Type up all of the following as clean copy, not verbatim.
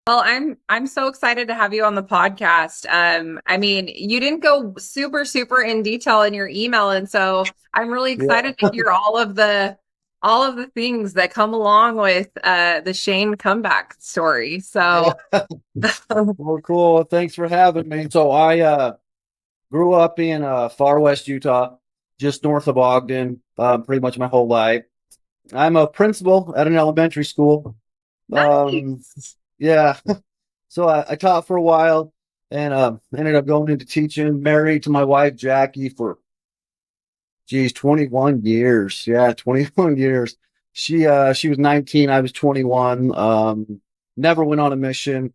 Well, I'm so excited to have you on the podcast. I mean, you didn't go super in detail in your email, and so I'm really Yeah. excited to hear all of the things that come along with the Shane comeback story. So, Well, cool. Thanks for having me. So I grew up in far west Utah, just north of Ogden, pretty much my whole life. I'm a principal at an elementary school. Um, nice. yeah. So I taught for a while and ended up going into teaching, married to my wife, Jackie, for, geez, 21 years. Yeah, 21 years. She was 19, I was 21. Never went on a mission.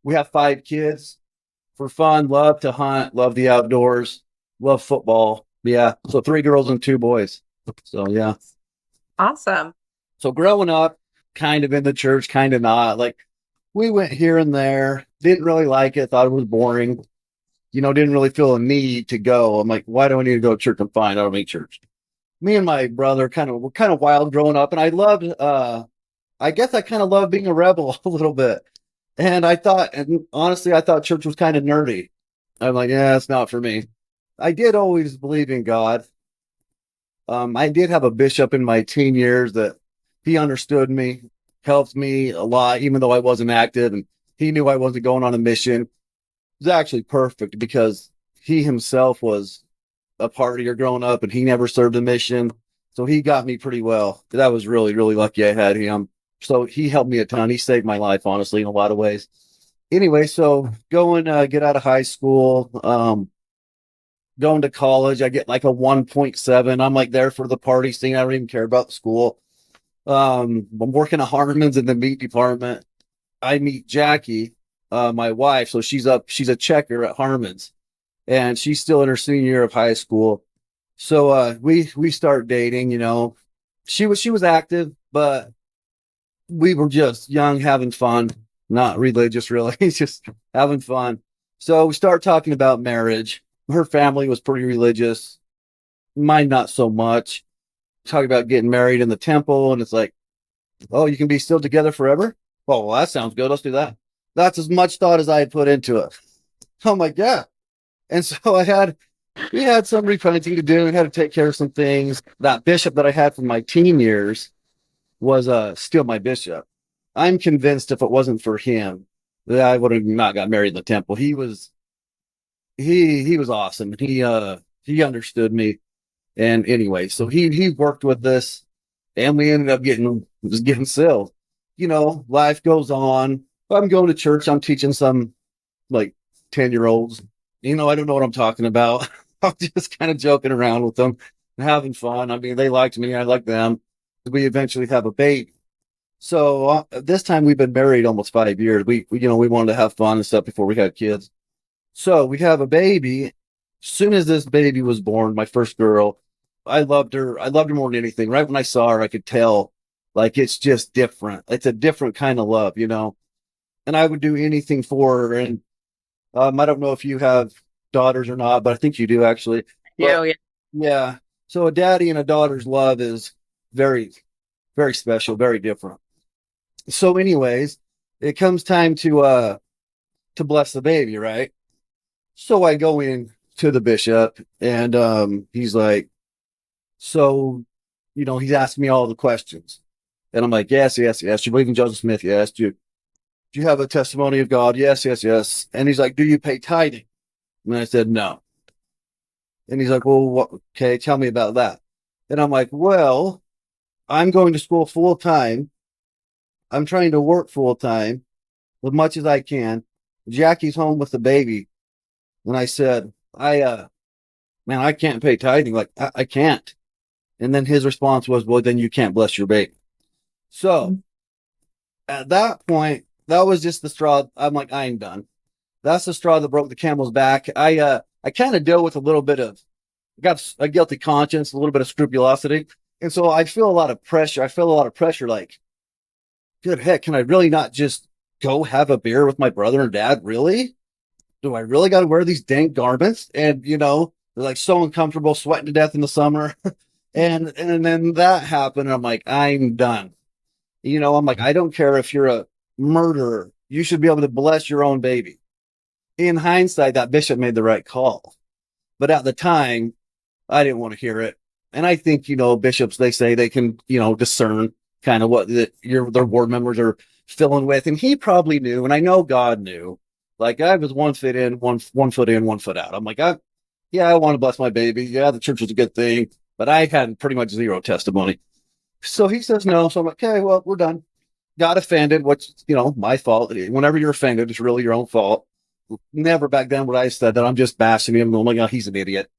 We have 5 kids. For fun, love to hunt, love the outdoors, love football. Yeah. So 3 girls and 2 boys. So yeah. Awesome. So growing up, kind of in the church, kind of not. Like we went here and there, didn't really like it, thought it was boring, didn't really feel a need to go. I'm like, why do I need to go to church? I'm fine. I don't make church. Me and my brother were kind of wild growing up, and I loved I guess I kind of loved being a rebel a little bit. And honestly, I thought church was kind of nerdy. I'm like, yeah, it's not for me. I did always believe in God. I did have a bishop in my teen years that he understood me, helped me a lot, even though I wasn't active, and he knew I wasn't going on a mission. It was actually perfect because he himself was a partier growing up and he never served a mission. So he got me pretty well. That was really lucky I had him. So he helped me a ton. He saved my life, honestly, in a lot of ways. Anyway, so going get out of high school, going to college, I get like a 1.7. I'm like there for the party scene. I don't even care about the school. I'm working at Harmon's in the meat department. I meet Jackie, my wife. So she's a checker at Harmon's and she's still in her senior year of high school. So we start dating, She was active, but we were just young, having fun, not religious really, just having fun. So we start talking about marriage. Her family was pretty religious, mine not so much. Talk about getting married in the temple, and it's like, oh, you can be still together forever? Oh, well, that sounds good. Let's do that. That's as much thought as I had put into it. I'm like, yeah. And so we had some repenting to do and had to take care of some things. That bishop that I had from my teen years was still my bishop. I'm convinced if it wasn't for him, that I would have not got married in the temple. He was awesome. He understood me. And anyway, so he worked with this and we ended up getting sealed. Life goes on. I'm going to church. I'm teaching some like 10-year-olds. I don't know what I'm talking about. I'm just kind of joking around with them and having fun. I mean, they liked me. I liked them. We eventually have a baby. So this time we've been married almost 5 years. We wanted to have fun and stuff before we had kids. So we have a baby. As soon as this baby was born, my first girl, I loved her. I loved her more than anything. Right when I saw her, I could tell like it's just different. It's a different kind of love. And I would do anything for her. And I don't know if you have daughters or not, but I think you do actually. But Yeah. yeah, so a daddy and a daughter's love is very, very special, very different. So, anyways, it comes time to bless the baby, right? So I go in to the bishop, and he's like, so, he's asking me all the questions, and I'm like, yes. You believe in Joseph Smith? Yes. Do you have a testimony of God? Yes. And he's like, do you pay tithing? And I said, no. And he's like, well, okay, tell me about that. And I'm like, well, I'm going to school full time. I'm trying to work full time as much as I can. Jackie's home with the baby. And I said, man, I can't pay tithing. Like, I can't. And then his response was, well, then you can't bless your baby. So at that point, that was just the straw. I'm like, I ain't done. That's the straw that broke the camel's back. I kind of deal with a little bit of, got a guilty conscience, a little bit of scrupulosity. And so I feel a lot of pressure. I feel a lot of pressure like, good heck, can I really not just go have a beer with my brother and dad? Really? Do I really got to wear these dank garments? And, they're like so uncomfortable, sweating to death in the summer. And then that happened. And I'm like, I'm done. I'm like, I don't care if you're a murderer. you should be able to bless your own baby. In hindsight, that bishop made the right call. But at the time, I didn't want to hear it. And I think, bishops, they say they can, discern kind of what their board members are filling with. And he probably knew, and I know God knew, like I was one foot in, one foot in, 1 foot out. I'm like, I want to bless my baby. Yeah, the church is a good thing, but I had pretty much zero testimony. So he says no. So I'm like, okay, well, we're done. Got offended, which, my fault. Whenever you're offended, it's really your own fault. Never back then would I said that. I'm just bashing him. Oh my God, he's an idiot.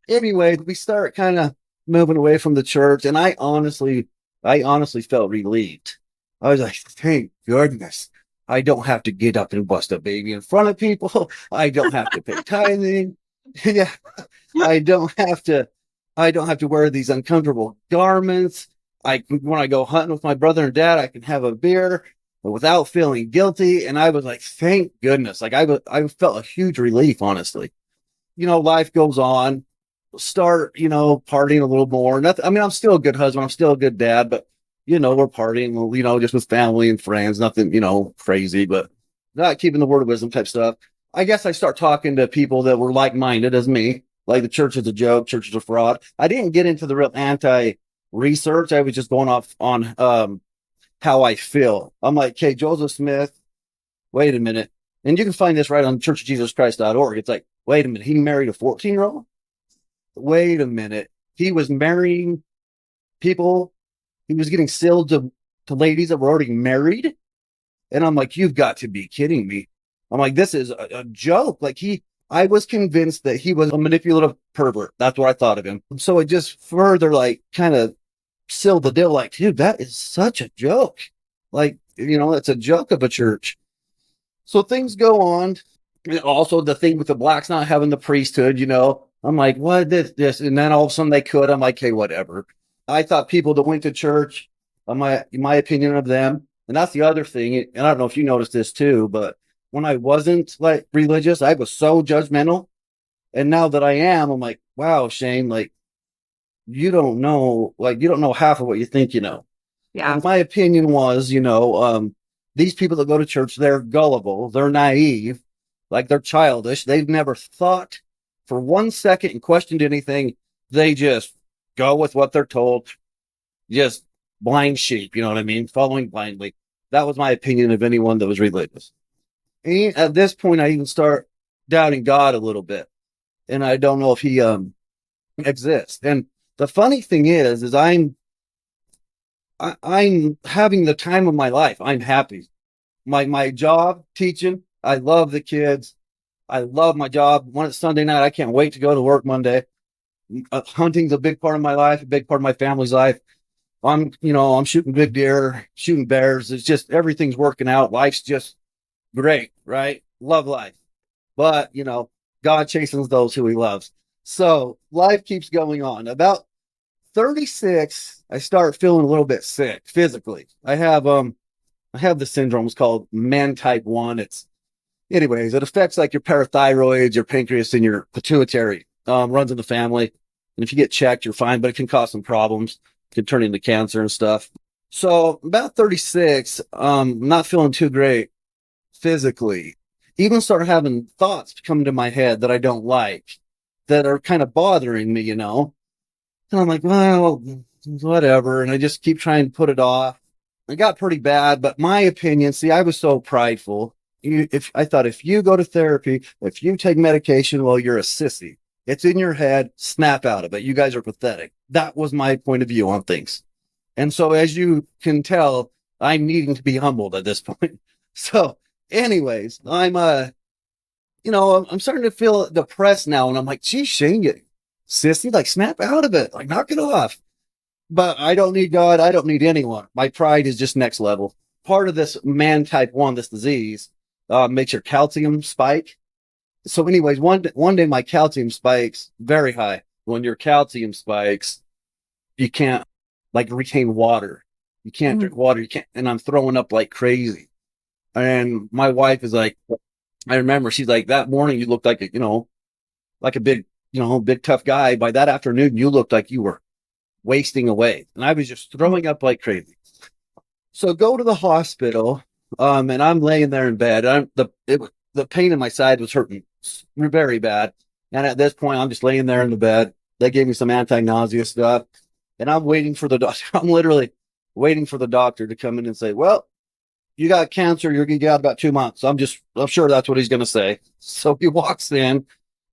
Anyway, we start kind of moving away from the church, and I honestly felt relieved. I was like, thank goodness I don't have to get up and bust a baby in front of people. I don't have to pay tithing. Yeah, I don't have to wear these uncomfortable garments. When I go hunting with my brother and dad, I can have a beer without feeling guilty. And I was like, thank goodness. Like I felt a huge relief, honestly. Life goes on. Start, partying a little more. Nothing. I mean, I'm still a good husband. I'm still a good dad, but we're partying, just with family and friends. Nothing, crazy, but not keeping the word of wisdom type stuff. I guess I start talking to people that were like-minded as me. Like the church is a joke, church is a fraud. I didn't get into the real anti-research. I was just going off on how I feel. I'm like, okay, Joseph Smith, wait a minute. And you can find this right on churchofjesuschrist.org. It's like, wait a minute, he married a 14-year-old? Wait a minute. He was marrying people. He was getting sealed to ladies that were already married. And I'm like, you've got to be kidding me. I'm like, this is a joke. Like I was convinced that he was a manipulative pervert. That's what I thought of him. So it just further kind of sealed the deal. Like, dude, that is such a joke. Like, it's a joke of a church. So things go on. And also the thing with the blacks not having the priesthood, I'm like, what this? And then all of a sudden they could. I'm like, hey, whatever. I thought people that went to church, my opinion of them. And that's the other thing. And I don't know if you noticed this too, but when I wasn't like religious, I was so judgmental. And now that I am, I'm like, wow, Shane, like you don't know half of what you think you know. Yeah. And my opinion was, these people that go to church, they're gullible, they're naive, like they're childish. They've never thought for 1 second and questioned anything. They just go with what they're told, just blind sheep, you know what I mean? Following blindly. That was my opinion of anyone that was religious. And at this point, I even start doubting God a little bit. And I don't know if he exists. And the funny thing is I'm having the time of my life. I'm happy. My job, teaching, I love the kids. I love my job. When it's Sunday night, I can't wait to go to work Monday. Hunting's a big part of my life, a big part of my family's life. I'm shooting big deer, shooting bears. It's just everything's working out. Life's just great, right? Love life. But, God chastens those who he loves. So life keeps going on. About 36, I start feeling a little bit sick physically. I have the syndrome. It's called man type 1. It affects like your parathyroids, your pancreas, and your pituitary. Runs in the family. And if you get checked, you're fine, but it can cause some problems. It can turn into cancer and stuff. So about 36, not feeling too great physically. Even start having thoughts come into my head that I don't like, that are kind of bothering me, And I'm like, well, whatever. And I just keep trying to put it off. It got pretty bad, but my opinion, see, I was so prideful. I thought if you go to therapy, if you take medication, well, you're a sissy. It's in your head, snap out of it. You guys are pathetic. That was my point of view on things. And so as you can tell, I'm needing to be humbled at this point. So anyways, I'm starting to feel depressed now. And I'm like, geez, Shane, you sissy, like snap out of it, like knock it off. But I don't need God. I don't need anyone. My pride is just next level. Part of this man type 1, this disease, makes your calcium spike. So anyways, one day my calcium spikes very high. When your calcium spikes, you can't like retain water. You can't drink water. You can't, and I'm throwing up like crazy. And my wife is like, I remember she's like, that morning you looked like a big tough guy. By that afternoon, you looked like you were wasting away. And I was just throwing up like crazy. So go to the hospital. And I'm laying there in bed. The pain in my side was hurting very bad. And at this point, I'm just laying there in the bed. They gave me some anti-nausea stuff, and I'm waiting for the doctor. I'm literally waiting for the doctor to come in and say, "Well, you got cancer. You're gonna get out about 2 months." I'm sure that's what he's gonna say. So he walks in,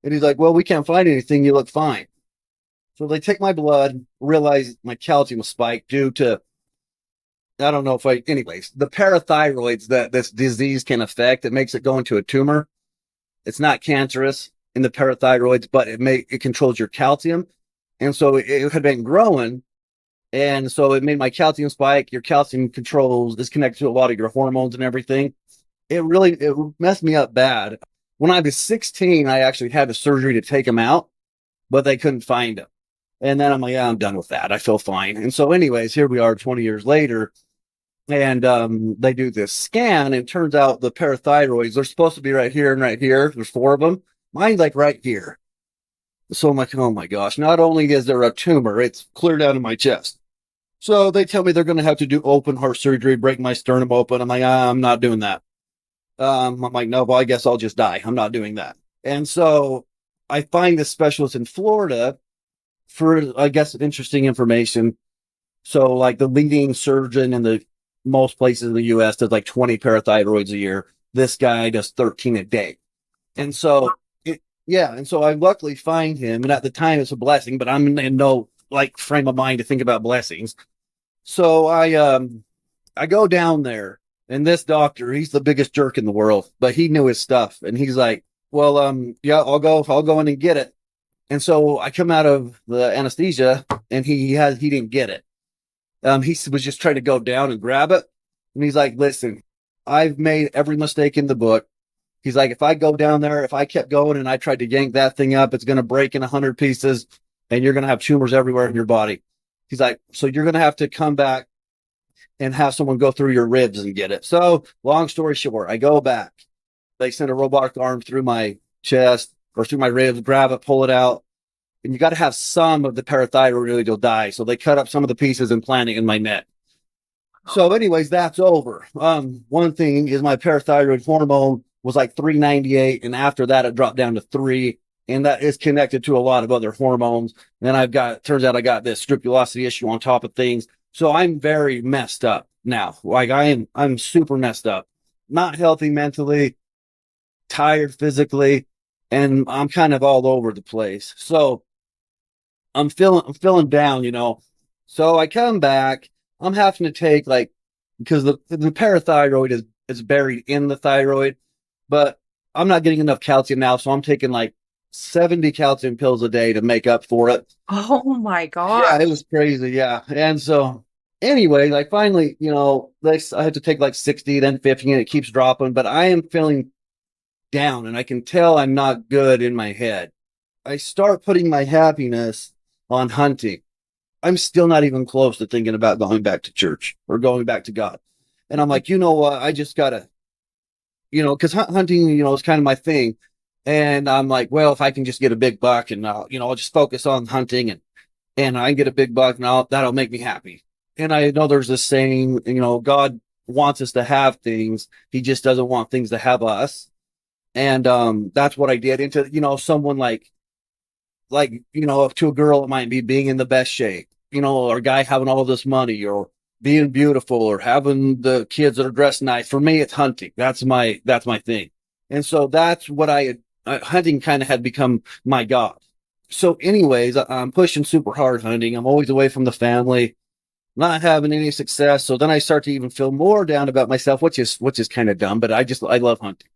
and he's like, "Well, we can't find anything. You look fine." So they take my blood, realize my calcium was spiked due to, I don't know if anyways, the parathyroids that this disease can affect. It makes it go into a tumor. It's not cancerous in the parathyroids, but it controls your calcium. And so it had been growing. And so it made my calcium spike. Your calcium controls is connected to a lot of your hormones and everything. It messed me up bad. When I was 16, I actually had the surgery to take him out, but they couldn't find him. And then I'm like, yeah, I'm done with that. I feel fine. And so, anyways, here we are 20 years later. And they do this scan, and it turns out the parathyroids, they're supposed to be right here and right here. There's 4 of them. Mine's like right here. So I'm like, oh my gosh, not only is there a tumor, it's clear down in my chest. So they tell me they're going to have to do open heart surgery, break my sternum open. I'm like, I'm not doing that. I'm like, no, well, I guess I'll just die. I'm not doing that. And so I find this specialist in Florida for, I guess, interesting information. So like the leading surgeon in the most places in the US does like 20 parathyroids a year. This guy does 13 a day. And so, yeah. And so I luckily find him. And at the time it's a blessing, but I'm in no like frame of mind to think about blessings. So I go down there, and this doctor, he's the biggest jerk in the world, but he knew his stuff. And he's like, well, yeah, I'll go in and get it. And so I come out of the anesthesia, and he didn't get it. He was just trying to go down and grab it. And he's like, listen, I've made every mistake in the book. He's like, if I go down there, if I kept going and I tried to yank that thing up, it's going to break in 100 pieces, and you're going to have tumors everywhere in your body. He's like, so you're going to have to come back and have someone go through your ribs and get it. So long story short, I go back. They send a robotic arm through my chest or through my ribs, grab it, pull it out. And you got to have some of the parathyroid will die. So they cut up some of the pieces and plant it in my neck. So anyways, that's over. One thing is my parathyroid hormone was like 398. And after that, it dropped down to 3. And that is connected to a lot of other hormones. And then turns out I got this scrupulosity issue on top of things. So I'm very messed up now. Like I'm super messed up, not healthy mentally, tired physically, and I'm kind of all over the place. So I'm feeling down, you know. So I come back. I'm having to take like, because the parathyroid is buried in the thyroid, but I'm not getting enough calcium now. So I'm taking like 70 calcium pills a day to make up for it. Oh my Yeah, God. it was crazy. Yeah. And so anyway, like finally, you know, I had to take like 60, then 50, and it keeps dropping, but I am feeling down, and I can tell I'm not good in my head. I start putting my happiness on hunting. I'm still not even close to thinking about going back to church or going back to God. And I'm like, you know what? I just gotta, you know, because hunting, you know, is kind of my thing. And I'm like, well, if I can just get a big buck, and I'll just focus on hunting, and I can get a big buck, and that'll make me happy. And I know there's this saying, you know, God wants us to have things. He just doesn't want things to have us. And that's what I did into, you know, someone like, you know, to a girl, it might be being in the best shape, you know, or a guy having all this money, or being beautiful, or having the kids that are dressed nice. For me, it's hunting. That's my thing. And so that's what hunting kind of had become my God. So anyways, I'm pushing super hard hunting. I'm always away from the family, not having any success. So then I start to even feel more down about myself, which is kind of dumb, but I love hunting.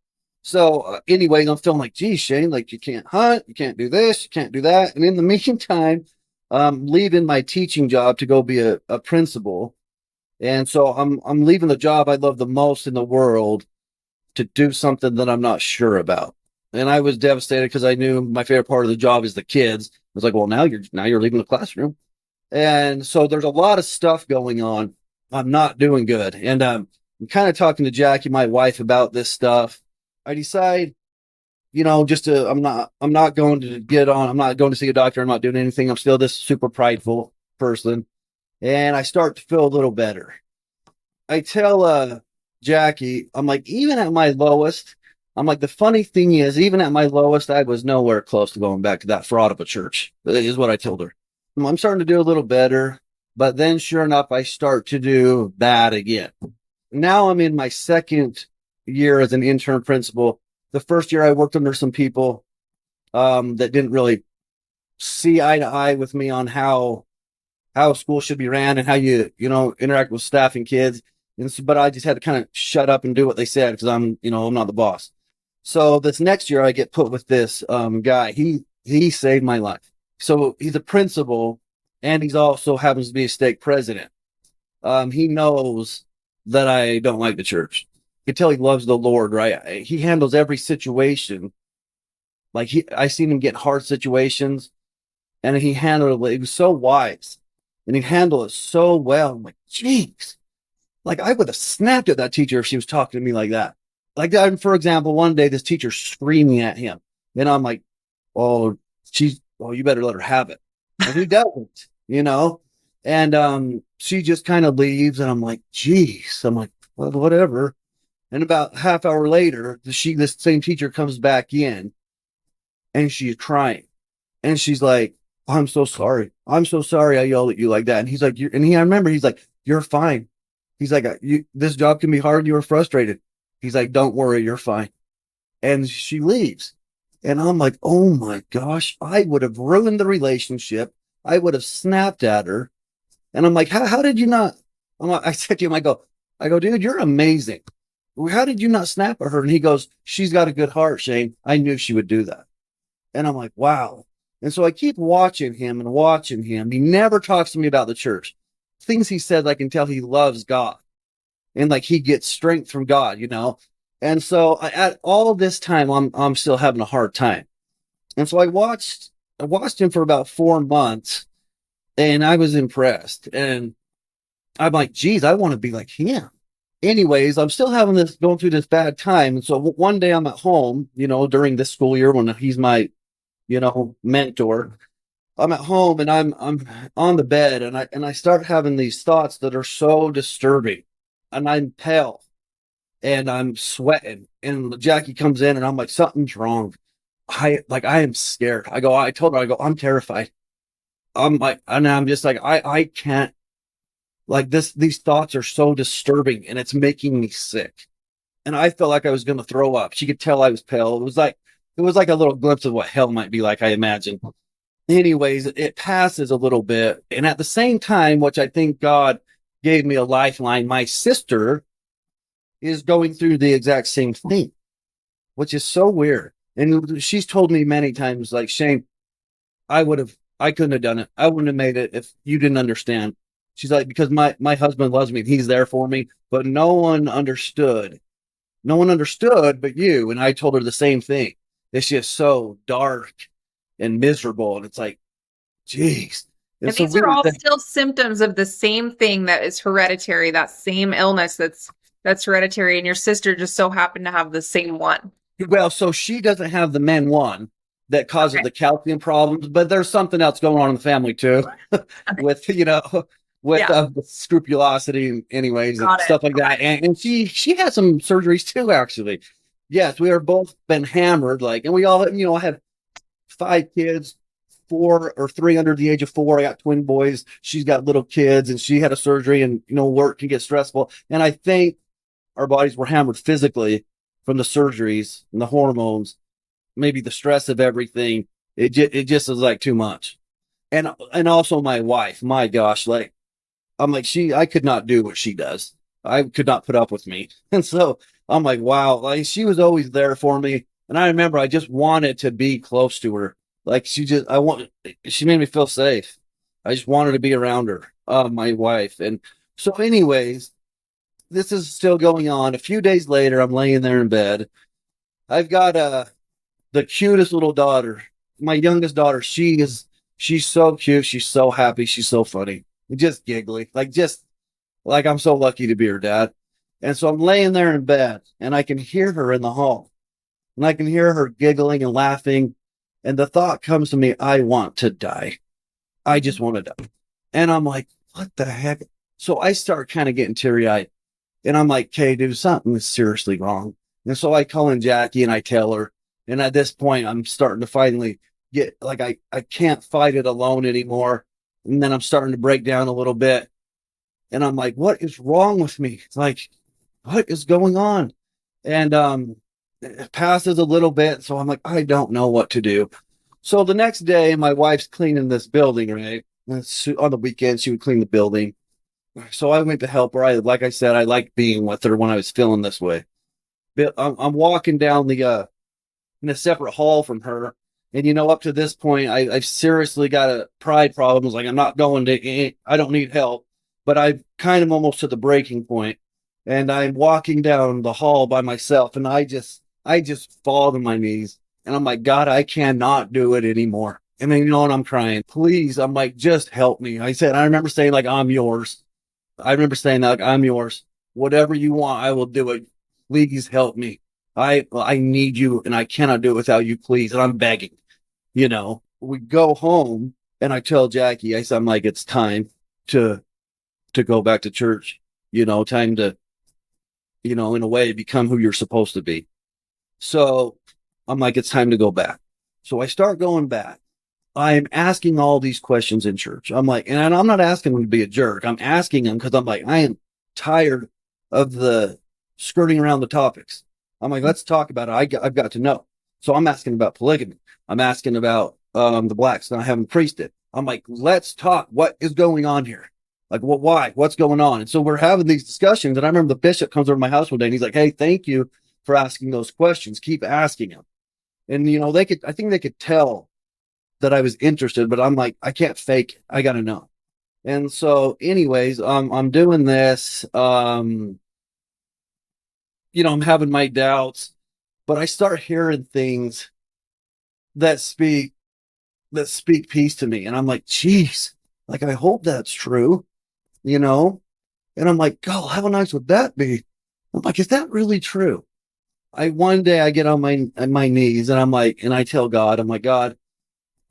So anyways, I'm feeling like, geez, Shane, like you can't hunt, you can't do this, you can't do that. And in the meantime, I'm leaving my teaching job to go be a principal. And so I'm leaving the job I love the most in the world to do something that I'm not sure about. And I was devastated because I knew my favorite part of the job is the kids. I was like, well, now you're leaving the classroom. And so there's a lot of stuff going on. I'm not doing good. And I'm kind of talking to Jackie, my wife, about this stuff. I decide, you know, I'm not going to I'm not going to see a doctor. I'm not doing anything. I'm still this super prideful person. And I start to feel a little better. I tell Jackie, I'm like, even at my lowest, I'm like, the funny thing is, even at my lowest, I was nowhere close to going back to that fraud of a church, is what I told her. I'm starting to do a little better, but then sure enough, I start to do that again. Now I'm in my second year as an intern principal. The first year I worked under some people that didn't really see eye to eye with me on how school should be ran and how you interact with staff and kids. But I just had to kind of shut up and do what they said because I'm not the boss. So this next year I get put with this guy. He saved my life. So he's a principal and he's also happens to be a stake president. He knows that I don't like the church. You can tell he loves the Lord, right? He handles every situation. I seen him get hard situations and he handled it. He was so wise and he handled it so well. I'm like, jeez, like I would have snapped at that teacher if she was talking to me like that. Like, for example, one day this teacher screaming at him, and I'm like, "Oh, you better let her have it." And he doesn't, And she just kind of leaves, and I'm like, "Geez," I'm like, "Well, whatever." And about half hour later, this same teacher comes back in, and she's crying, and she's like, "I'm so sorry. I'm so sorry I yelled at you like that." And he's like, I remember he's like, "You're fine." He's like, this job can be hard. You were frustrated. He's like, "Don't worry, you're fine." And she leaves. And I'm like, oh my gosh, I would have ruined the relationship. I would have snapped at her. And I'm like, how did you not? I said to him, I go, dude, you're amazing. How did you not snap at her? And he goes, she's got a good heart, Shane. I knew she would do that. And I'm like, wow. And so I keep watching him and watching him. He never talks to me about the church. Things he said, I can tell he loves God and like he gets strength from God. And so at all this time, I'm still having a hard time. And so I watched him for about 4 months and I was impressed. And I'm like, geez, I want to be like him. Anyways, I'm still going through this bad time. And so one day I'm at home, during this school year when he's my, mentor. I'm at home and I'm on the bed and I start having these thoughts that are so disturbing and I'm pale and I'm sweating and Jackie comes in and I'm like, something's wrong. I am scared. I told her, I'm terrified. I'm like, and I'm just like, I can't like these thoughts are so disturbing and it's making me sick. And I felt like I was going to throw up. She could tell I was pale. It was like a little glimpse of what hell might be like, I imagine. Anyways, it passes a little bit. And at the same time, which I think God gave me a lifeline, my sister is going through the exact same thing, which is so weird. And she's told me many times, like, Shane, I couldn't have done it. I wouldn't have made it if you didn't understand. She's like, because my husband loves me. He's there for me, but no one understood. No one understood but you. And I told her the same thing. It's just so dark and miserable. And it's like, geez. And these are all still symptoms of the same thing that is hereditary, that same illness that's hereditary. And your sister just so happened to have the same one. Well, so she doesn't have the men one that causes the calcium problems, but there's something else going on in the family too, with scrupulosity, anyways, and stuff like that. And she had some surgeries too, actually. Yes, we are both been hammered, and we all, I had 5 kids, 4 or 3 under the age of 4. I got twin boys. She's got little kids, and she had a surgery, and work can get stressful. And I think our bodies were hammered physically from the surgeries and the hormones, maybe the stress of everything. It just was like too much. And also my wife, my gosh, I'm like, I could not do what she does. I could not put up with me. And so I'm like, wow, she was always there for me. And I remember I just wanted to be close to her. She made me feel safe. I just wanted to be around her, my wife. And so anyways, this is still going on. A few days later, I'm laying there in bed. I've got the cutest little daughter, my youngest daughter. She's so cute. She's so happy. She's so funny. Just giggly. Like I'm so lucky to be her dad. And so I'm laying there in bed and I can hear her in the hall. And I can hear her giggling and laughing. And the thought comes to me, I want to die. I just want to die. And I'm like, what the heck? So I start kind of getting teary-eyed. And I'm like, okay, dude, something is seriously wrong. And so I call in Jackie and I tell her. And at this point, I'm starting to finally get like, I can't fight it alone anymore. And then I'm starting to break down a little bit. And I'm like, what is wrong with me? It's like, what is going on? And it passes a little bit. So I'm like, I don't know what to do. So the next day, my wife's cleaning this building, right? On the weekend, she would clean the building. So I went to help her. Like I said, I liked being with her when I was feeling this way. But I'm walking down the in a separate hall from her, and up to this point, I've seriously got a pride problem. It's like I'm not going to. I don't need help, but I'm kind of almost to the breaking point, and I'm walking down the hall by myself, and I just fall to my knees, and I'm like, God, I cannot do it anymore. And then and I'm crying. Please, I'm like, just help me. I remember saying like, I'm yours. I remember saying that, like, I'm yours. Whatever you want, I will do it. Please help me. I need you and I cannot do it without you, please. And I'm begging. We go home and I tell Jackie, I'm like, it's time to go back to church. Time to, in a way, become who you're supposed to be. So I'm like, it's time to go back. So I start going back. I'm asking all these questions in church. I'm like, and I'm not asking them to be a jerk. I'm asking them because I'm like, I am tired of the skirting around the topics. I'm like, let's talk about it. I've got to know. So I'm asking about polygamy. I'm asking about the blacks not having priesthood. I'm like, let's talk. What is going on here? Like, what? Why? What's going on? And so we're having these discussions. And I remember the bishop comes over to my house one day and he's like, hey, thank you for asking those questions. Keep asking them. And I think they could tell that I was interested, but I'm like, I can't fake it. I got to know. And so anyways, I'm doing this, I'm having my doubts, but I start hearing things that speak peace to me. And I'm like, geez, like, I hope that's true, you know? And I'm like, God, how nice would that be? I'm like, is that really true? One day I get on my knees and I'm like, and I tell God, I'm like, God,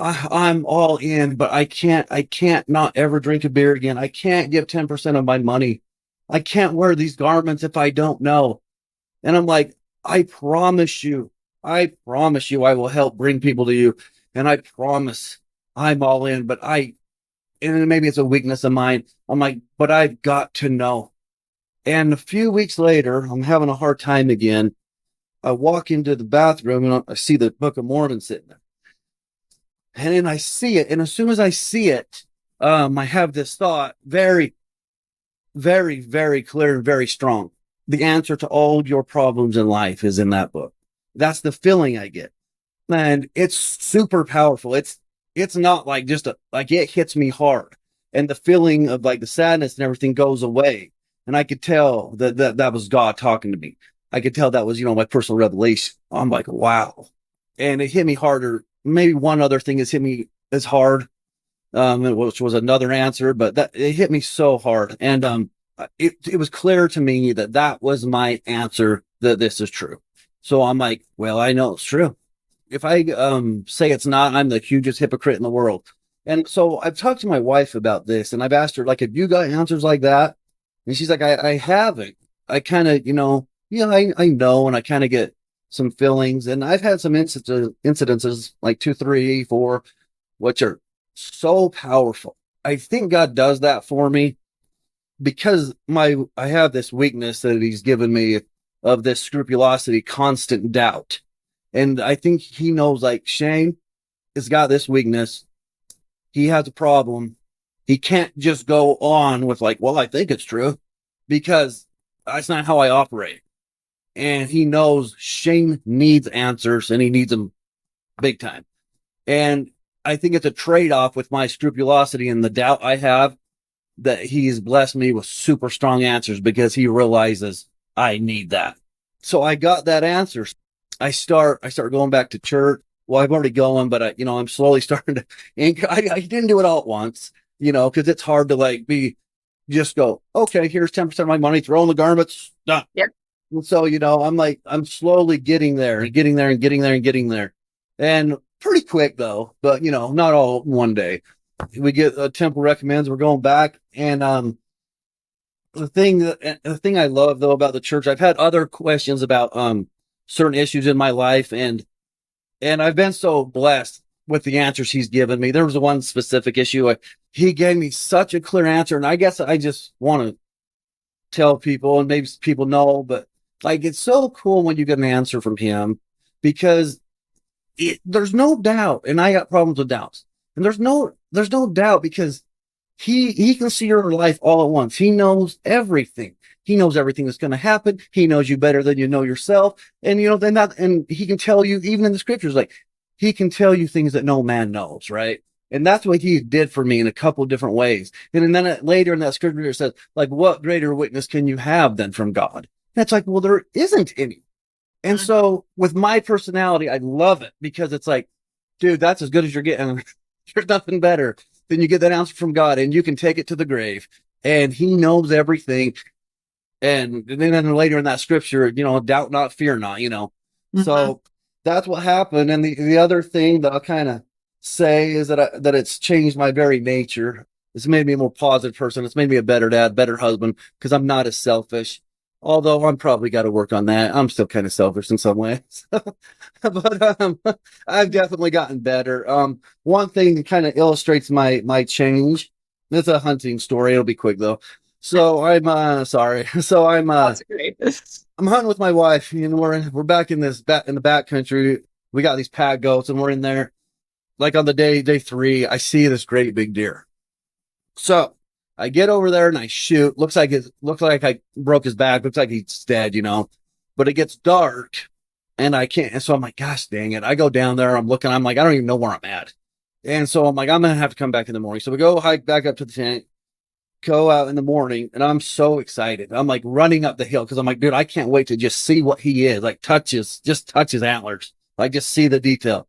I'm all in, but I can't not ever drink a beer again. I can't give 10% of my money. I can't wear these garments if I don't know. And I'm like, I promise you, I will help bring people to you. And I promise I'm all in, and maybe it's a weakness of mine. I'm like, but I've got to know. And a few weeks later, I'm having a hard time again. I walk into the bathroom and I see the Book of Mormon sitting there. And then I see it. And as soon as I see it, I have this thought very, very, very clear and very strong. The answer to all your problems in life is in that book. That's the feeling I get. And it's super powerful. It's not like like it hits me hard. And the feeling of like the sadness and everything goes away. And I could tell that was God talking to me. I could tell that was, my personal revelation. I'm like, wow. And it hit me harder. Maybe one other thing has hit me as hard, which was another answer, but that it hit me so hard. And it was clear to me that was my answer, that this is true. So I'm like, well, I know it's true. If I say it's not, I'm the hugest hypocrite in the world. And so I've talked to my wife about this, and I've asked her, like, have you got answers like that? And she's like, I haven't. I kind of, I know, and I kind of get some feelings. And I've had some incidences like 2, 3, 4, which are so powerful. I think God does that for me because I have this weakness that he's given me of this scrupulosity, constant doubt. And I think he knows, like, Shane has got this weakness. He has a problem. He can't just go on with like, well, I think it's true, because that's not how I operate. And he knows Shane needs answers, and he needs them big time. And I think it's a trade-off with my scrupulosity and the doubt I have, that he's blessed me with super strong answers because he realizes I need that. So I got that answer. I start going back to church. Well, I'm already going, but I'm slowly starting to. I didn't do it all at once, because it's hard to just go, okay, here's 10% of my money, throw in the garments, done. Yep. And so, I'm slowly getting there and getting there and getting there and getting there. And pretty quick though, but not all one day. We get Temple recommends, we're going back, and the thing I love though about the church, I've had other questions about certain issues in my life, and I've been so blessed with the answers he's given me. There was one specific issue he gave me such a clear answer, and I guess I just want to tell people, and maybe people know, but like it's so cool when you get an answer from him because there's no doubt, and I got problems with doubts, and there's no doubt because he can see your life all at once. He knows everything. He knows everything that's going to happen. He knows you better than you know yourself, and then that, and he can tell you even in the scriptures, like he can tell you things that no man knows, right? And that's what he did for me in a couple of different ways. And then later in that scripture it says, like, what greater witness can you have than from God? And it's like, well, there isn't any. And so with my personality, I love it because it's like, dude, that's as good as you're getting. There's nothing better than you get that answer from God, and you can take it to the grave, and he knows everything. And then later in that scripture, doubt not, fear not. So that's what happened. And the other thing that I'll kind of say is that it's changed my very nature. It's made me a more positive person. It's made me a better dad, better husband, because I'm not as selfish. Although I'm probably got to work on that. I'm still kind of selfish in some ways. But I've definitely gotten better. One thing that kind of illustrates my change. It's a hunting story. It'll be quick though. So I'm sorry. So That's great. I'm hunting with my wife, and we're back in in the back country. We got these pad goats, and we're in there. Like on the day 3, I see this great big deer. So I get over there and I shoot. Looks like I broke his back. Looks like he's dead, But it gets dark, and I can't. And so I'm like, gosh dang it! I go down there. I'm looking. I'm like, I don't even know where I'm at. And so I'm like, I'm gonna have to come back in the morning. So we go hike back up to the tent, go out in the morning, and I'm so excited. I'm like running up the hill because I'm like, dude, I can't wait to just see what he is. Like touch his antlers. Like just see the detail.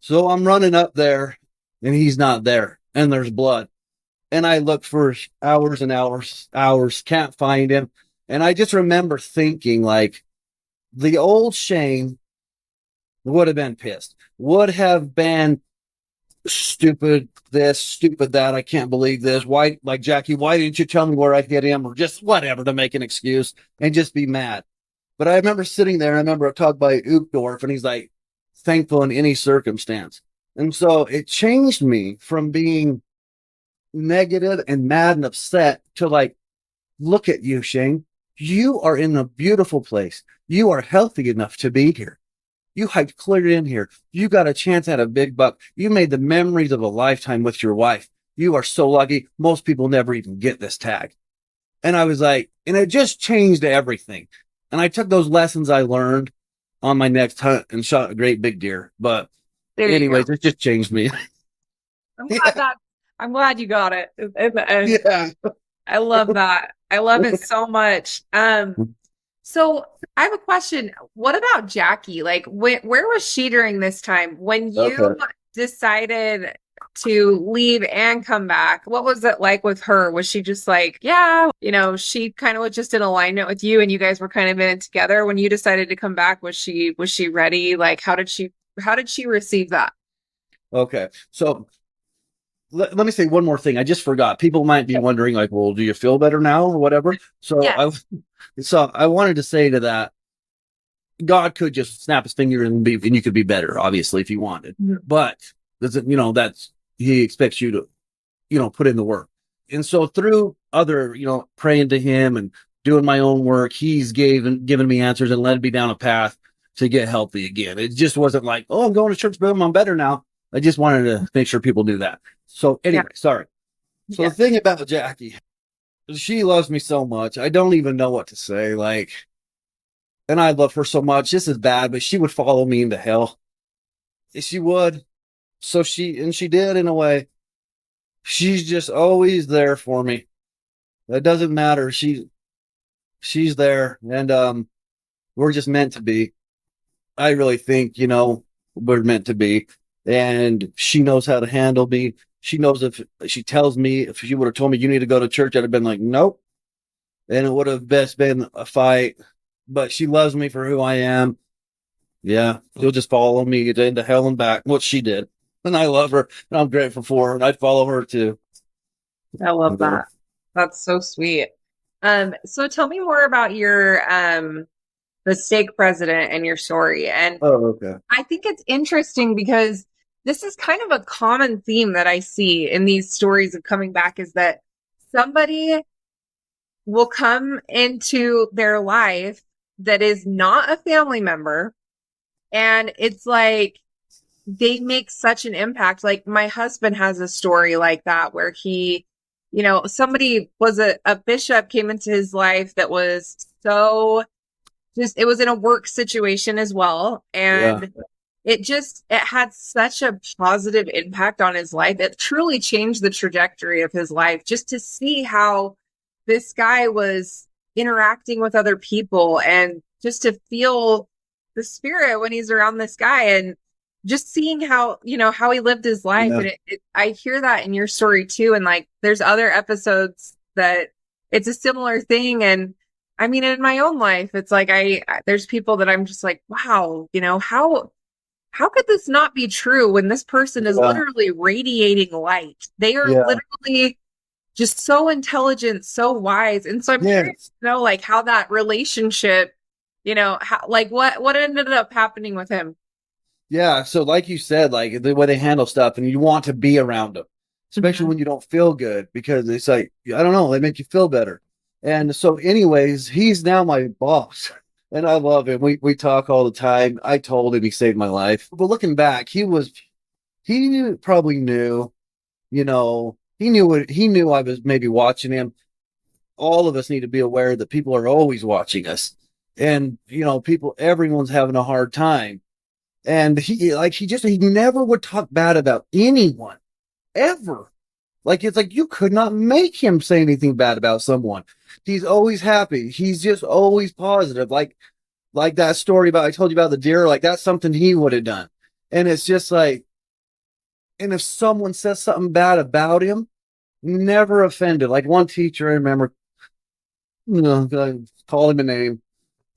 So I'm running up there, and he's not there, and there's blood. And I look for hours and hours, can't find him. And I just remember thinking, like, the old Shane would have been pissed, would have been stupid this, stupid that. I can't believe this. Why, like, Jackie, why didn't you tell me where I hit him, or just whatever to make an excuse and just be mad? But I remember sitting there, and I remember a talk by Uchtdorf, and he's like, thankful in any circumstance. And so it changed me from being negative and mad and upset to like, look at you, Shane. You are in a beautiful place. You are healthy enough to be here. You hiked clear in here. You got a chance at a big buck. You made the memories of a lifetime with your wife. You are so lucky. Most people never even get this tag. And I was like, and it just changed everything. And I took those lessons I learned on my next hunt and shot a great big deer. But anyways, it just changed me. I'm glad that I'm glad you got it in the end. Yeah. I love that. I love it so much. So I have a question. What about Jackie? Like, where was she during this time when you Okay. decided to leave and come back? What was it like with her? Was she just like, yeah, she kind of was just in alignment with you, and you guys were kind of in it together when you decided to come back? Was she ready? Like, how did she receive that? Okay. So let me say one more thing. I just forgot. People might be wondering, like, well, do you feel better now or whatever? Yes. So I wanted to say to that, God could just snap his finger and you could be better, obviously, if he wanted. But that's he expects you to, put in the work. And so through other, praying to him and doing my own work, he's given me answers and led me down a path to get healthy again. It just wasn't like, oh, I'm going to church, boom, I'm better now. I just wanted to make sure people knew that. So anyway, sorry. So the thing about Jackie, she loves me so much. I don't even know what to say. Like, and I love her so much. This is bad, but she would follow me into hell. She would. So she did in a way. She's just always there for me. It doesn't matter. She's there, and we're just meant to be. I really think, we're meant to be. And she knows how to handle me. She knows if she tells me, if she would have told me you need to go to church, I'd have been like, nope. And it would have best been a fight. But she loves me for who I am. Yeah, she'll just follow me into hell and back, what she did. And I love her, and I'm grateful for her, and I'd follow her too. I love that. That's so sweet. So tell me more about your the stake president and your story. And Oh, okay. I think it's interesting because this is kind of a common theme that I see in these stories of coming back is that somebody will come into their life that is not a family member. And it's like they make such an impact. Like my husband has a story like that where he, somebody was a bishop came into his life that was so just, it was in a work situation as well. Yeah. And it had such a positive impact on his life. It truly changed the trajectory of his life just to see how this guy was interacting with other people and just to feel the spirit when he's around this guy and just seeing how, how he lived his life. Yeah. And I hear that in your story too. And like, there's other episodes that it's a similar thing. And I mean, in my own life, it's like, there's people that I'm just like, wow, how could this not be true when this person is Yeah. literally radiating light? They are Yeah. literally just so intelligent, so wise. And so I'm curious Yes. to know like how that relationship, how like what ended up happening with him. Yeah. So, like you said, like the way they handle stuff, and you want to be around them, especially Mhm. when you don't feel good, because it's like, I don't know, they make you feel better. And so, anyways, he's now my boss, and I love him. We talk all the time. I told him he saved my life. But looking back, probably knew, he knew I was maybe watching him. All of us need to be aware that people are always watching us, and everyone's having a hard time. And he never would talk bad about anyone ever. Like, it's like you could not make him say anything bad about someone. He's always happy. He's just always positive. Like that story about I told you about the deer, like that's something he would have done. And it's just like, and if someone says something bad about him, never offended. Like one teacher, I remember, I call him a name,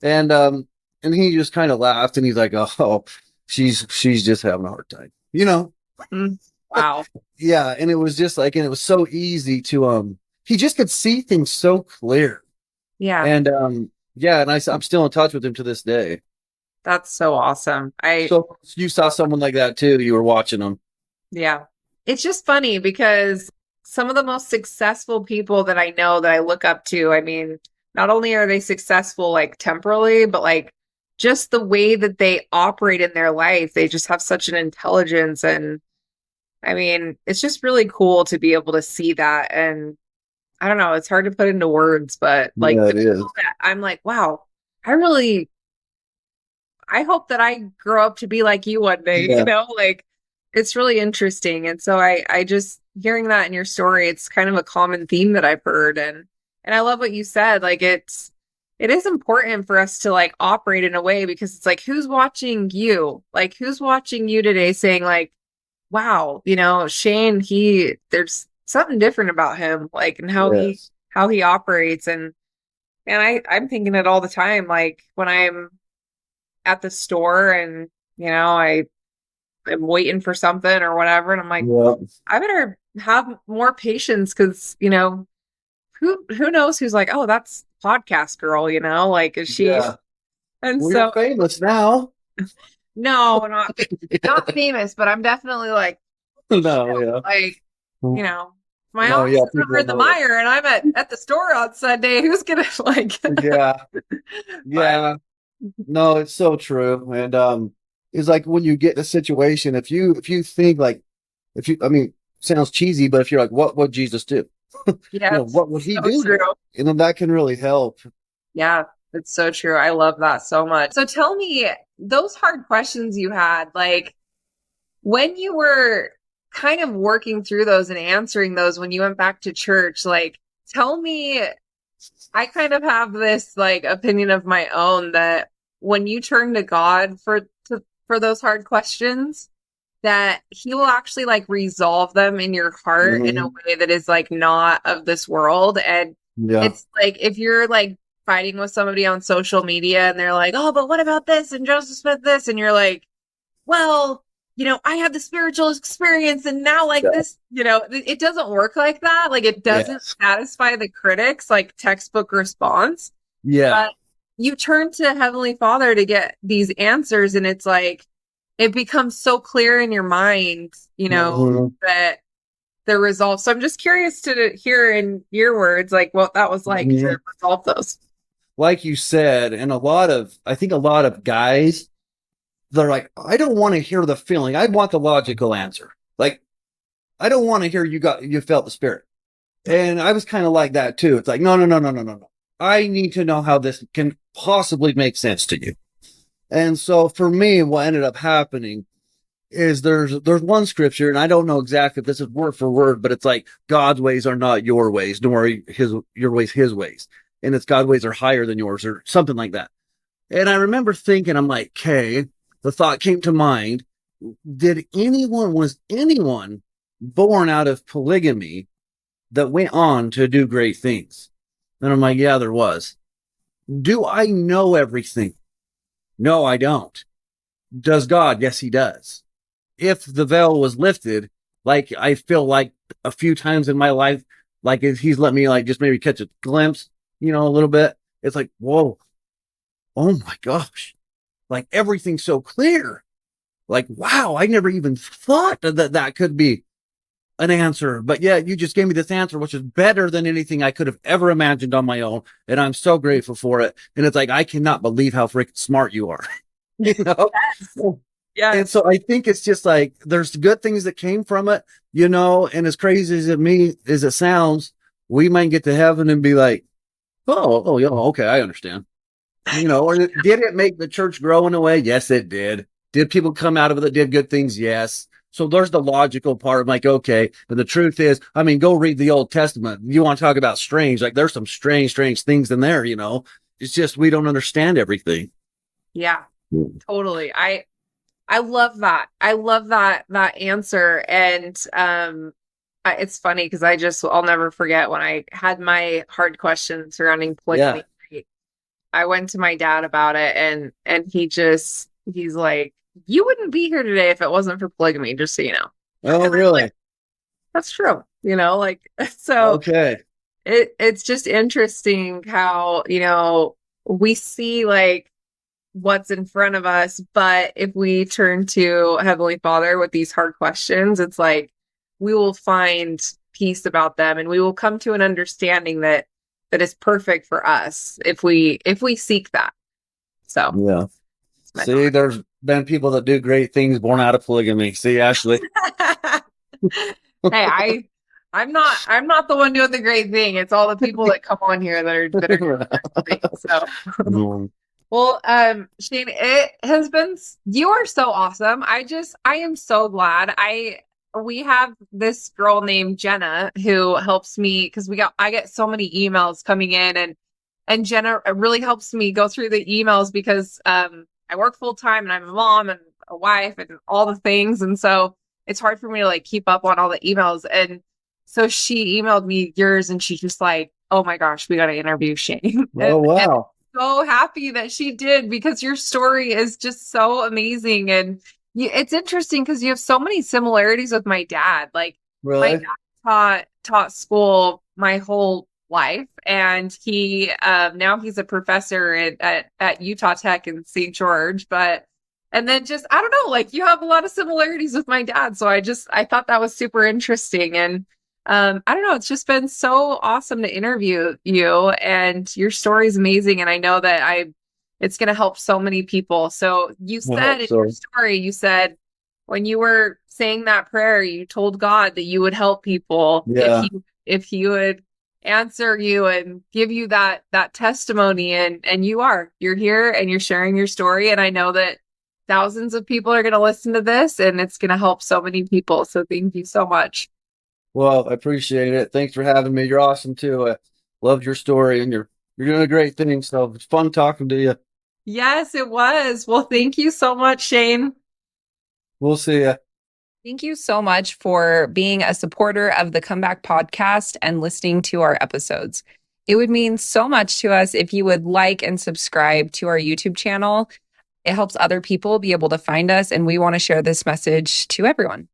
and he just kind of laughed, and he's like, "Oh, she's just having a hard time," Mm. Wow. Yeah, and it was just like, and it was so easy to he just could see things so clear, Yeah, and yeah, and I'm still in touch with him to this day. that's so awesome. So you saw someone like that too? You were watching them. Yeah. It's just funny because some of the most successful people that I know that I look up to, I mean, not only are they successful like temporally, but like just the way that they operate in their life, they just have such an intelligence. And I mean, it's just really cool to be able to see that. And I don't know, it's hard to put into words, but like Yeah, the it is. people that I'm like, wow, I really I hope that I grow up to be like you one day, Yeah, like it's really interesting. And so I just hearing that in your story, it's kind of a common theme that I've heard. And I love what you said. Like it is important for us to like operate in a way because it's like, who's watching you? Like who's watching you today saying like, wow, Shane, there's something different about him, like, and yes, how he operates. And I'm thinking it all the time, like when I'm at the store and I am waiting for something or whatever, and I'm like, yeah, I better have more patience because who knows who's like, oh, that's podcast girl, like is she? yeah. And Well, you're so famous now. no, not famous, but I'm definitely like, No, yeah. like my No, office yeah, is over people in the know Mire, and I'm at the store on Sunday. Who's gonna like? it. Yeah, But yeah. No, it's so true. And it's like when you get in a situation, if you think like if you I mean, sounds cheesy, but if you're like, what would Jesus do? yeah, it's What would he so do true. there? And then that can really help. Yeah, it's so true. I love that so much. So tell me those hard questions you had, like when you were kind of working through those and answering those when you went back to church, like tell me, I kind of have this like opinion of my own that when you turn to God for those hard questions, that he will actually like resolve them in your heart in a Mhm. way that is like not of this world. And Yeah. it's like if you're like fighting with somebody on social media and they're like, oh, but what about this? And Joseph Smith this, and you're like, well, I had the spiritual experience and now like Yeah. this, it doesn't work like that. Like it doesn't Yes. satisfy the critics like textbook response. Yeah. But you turn to Heavenly Father to get these answers, and it's like it becomes so clear in your mind, Mhm. that the results. So I'm just curious to hear in your words, like what that was like to Mhm. resolve those. Like you said, and I think a lot of guys, they're like, I don't want to hear the feeling. I want the logical answer. Like, I don't want to hear you felt the spirit. And I was kind of like that too. It's like, no, no, no, no, no, no, no. I need to know how this can possibly make sense to you. And so for me, what ended up happening is there's one scripture, and I don't know exactly if this is word for word, but it's like God's ways are not your ways, nor are your ways his ways. And it's God's ways are higher than yours, or something like that. And I remember thinking, I'm like, okay, the thought came to mind, was anyone born out of polygamy that went on to do great things? And I'm like, yeah, there was. Do I know everything? No, I don't. Does God? Yes, he does. If the veil was lifted, like I feel like a few times in my life, like if he's let me like just maybe catch a glimpse, a little bit, it's like, whoa, oh my gosh, like everything's so clear. Like, wow, I never even thought that could be an answer. But yeah, you just gave me this answer, which is better than anything I could have ever imagined on my own. And I'm so grateful for it. And it's like, I cannot believe how freaking smart you are. you know? Yes. And Yes. so I think it's just like there's good things that came from it, and as crazy as it sounds, we might get to heaven and be like, oh, yeah, okay, I understand. Or did it make the church grow in a way? Yes, it did. Did people come out of it that did good things? Yes. So there's the logical part. I'm like, okay. But the truth is, I mean, go read the Old Testament. You want to talk about strange, like there's some strange things in there. It's just we don't understand everything. Yeah, totally. I love that. I love that answer. And it's funny because I'll never forget when I had my hard question surrounding Yeah. polygamy. I went to my dad about it, and he's like, "You wouldn't be here today if it wasn't for polygamy, just so you know." Oh, And I'm like, really? "That's true." Like so Okay. it's just interesting how, we see like what's in front of us, but if we turn to Heavenly Father with these hard questions, it's like we will find peace about them, and we will come to an understanding that is perfect for us if we seek that. So Yeah. it's my See, there's been people that do great things born out of polygamy. See, Ashley. thought. Hey, I'm not the one doing the great thing. It's all the people that come on here that are doing the great thing. So Mm. well, Shane, it has been, you are so awesome. I am so glad. We have this girl named Jenna who helps me because I get so many emails coming in, and Jenna really helps me go through the emails because, I work full time and I'm a mom and a wife and all the things. And so it's hard for me to like keep up on all the emails. And so she emailed me yours, and she's just like, oh my gosh, we got to interview Shane. Oh, And wow. so happy that she did because your story is just so amazing. And it's interesting because you have so many similarities with my dad. Like my Really? dad taught school my whole life, and he now he's a professor at Utah Tech in St. George. But and then just I don't know, like you have a lot of similarities with my dad. So I thought that was super interesting. And I don't know, it's just been so awesome to interview you, and your story is amazing. And I know that it's going to help so many people. So you I said hope in your so. story, you said when you were saying that prayer, you told God that you would help people Yeah. if he would answer you and give you that testimony. And you're here and you're sharing your story. And I know that thousands of people are going to listen to this, and it's going to help so many people. So thank you so much. Well, I appreciate it. Thanks for having me. You're awesome too. I loved your story, and you're doing a great thing. So it's fun talking to you. Yes, it was. Well, thank you so much, Shane. We'll see you. Thank you so much for being a supporter of the Comeback Podcast and listening to our episodes. It would mean so much to us if you would like and subscribe to our YouTube channel. It helps other people be able to find us, and we want to share this message to everyone.